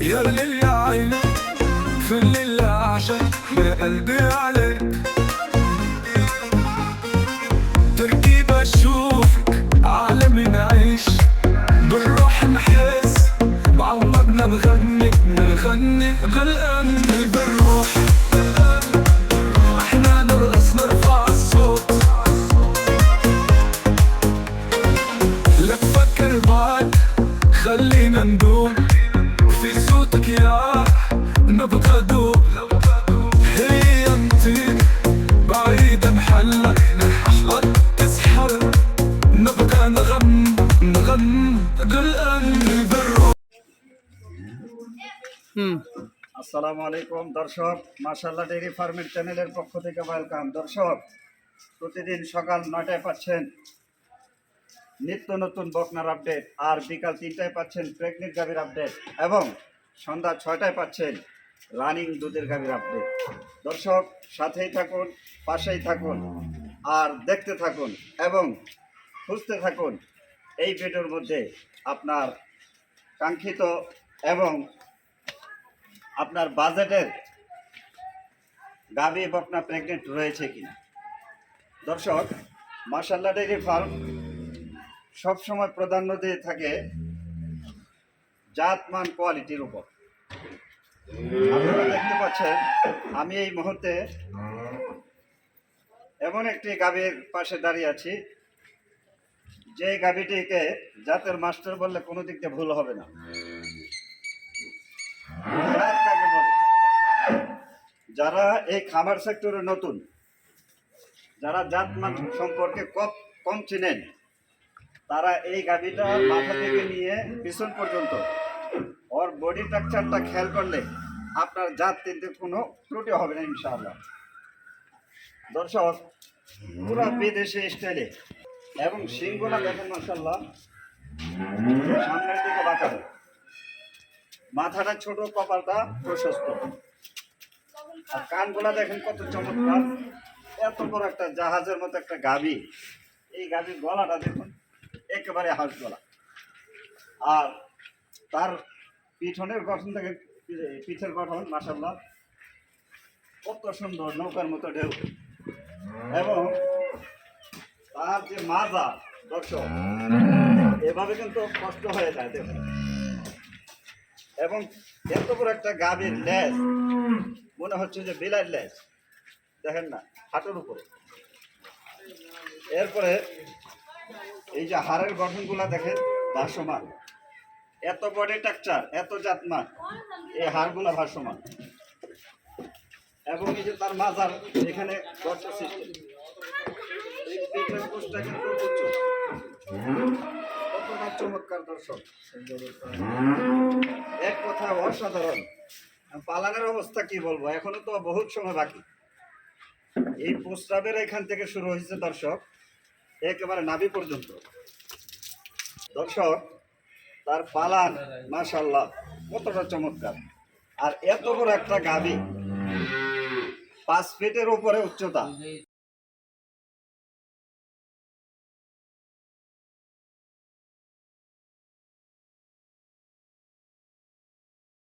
يا ليل يا عين في الليل عشان يا قلبي عليك تركيبة اشوفك عالمي نعيش بالروح نحس بعمرنا نغني غلقان بالروح احنا نرقص نرفع الصوت لا تفكر بعد خلينا ندوم في صوتك يا نبغى دوب هي انتي بعيدة محلك احوط تسحر نبغى نغم غلقان بالروح আসসালামু আলাইকুম দর্শক, মাশাআল্লাহ ডেইরি ফার্মের চ্যানেলের পক্ষ থেকে ওয়েলকাম। দর্শক, প্রতিদিন সকাল 9টায় পাচ্ছেন নিত্য নতুন বকনার আপডেট, আর বিকাল 3টায় পাচ্ছেন প্রেগনেন্ট গাভীর আপডেট এবং সন্ধ্যা 6টায় পাচ্ছেন রানিং দুধের গাভীর আপডেট। দর্শক, সাথেই থাকুন, পাশেই থাকুন, আর দেখতে থাকুন এবং খুঁজতে থাকুন এই ভিডিওর মধ্যে আপনার কাঙ্ক্ষিত এবং আপনার বাজেটের গাভী বকনা প্রেগনেন্ট রয়েছে কিনা। দর্শক, মাশাআল্লাহ ডেইরি ফার্ম সবসময় প্রাধান্য দিয়ে থাকে জাতমান কোয়ালিটির উপর। আপনারা দেখতে পাচ্ছেন আমি এই মুহূর্তে এমন একটি গাভীর পাশে দাঁড়িয়ে আছি যে গাভীটিকে জাতের মাস্টার বললে কোনো দিক দিয়ে ভুল হবে না। যারা এই খামার সেক্টরে নতুন, যারা জাতমান সম্পর্কে কম চিনেন, তারা এই গাভীটা মাথা থেকে নিয়ে পিছন পর্যন্ত ওর বডি স্ট্রাকচারটা খেয়াল করলে আপনার জাত চিনতে কোনো ত্রুটি হবে না ইনশাআল্লাহ। দর্শক, পুরা বিদেশি স্টাইলে এবং শিংগুলা দেখেন মাশাআল্লাহ সামনের দিকে বাঁকানো, মাথাটা ছোট, কপালটা প্রশস্ত, আর কানগুলা দেখেন কত চমৎকার। এত বড় একটা জাহাজের মতো একটা গাভী, এই গাভীর গলাটা দেখুন একেবারে হাঁস গলা, আর তার পিছনের গঠন থেকে পিঠের গঠন মাশাআল্লাহ কত সুন্দর, নৌকার মতো ঢেউ। এবং তার যে মাজা, দর্শক এভাবে কিন্তু কষ্ট হয়ে যায় দেখুন। এবং এত বড় একটা গাভীর লেজ মনে হচ্ছে যে বিলাইয়ের লেজ, দেখেন না হাঁটুর উপরে। এরপরে এই যে হাড়ের গঠনগুলা দেখেন ভাসমান, এত বডি স্ট্রাকচার, এত জাতমান, এই হাড়গুলা ভাসমান। এবং এই যে তার মাজার এখানে গর্ত সৃষ্টি, এই পিঠের কোষটা কিন্তু উচ্চ, কতটা চমৎকার। দর্শক, এক কথা অসাধারণ। পালানের অবস্থা কি বলবো, এখনো তো বহুত সময় বাকি। এই প্রস্রাবের এখান থেকে শুরু হয়েছে দর্শক একেবারে নাভি পর্যন্ত। দর্শক, তার পালান মাশাআল্লাহ কতটা চমৎকার। আর এত বড় একটা গাভী, 5 ফিটের উপরে উচ্চতা।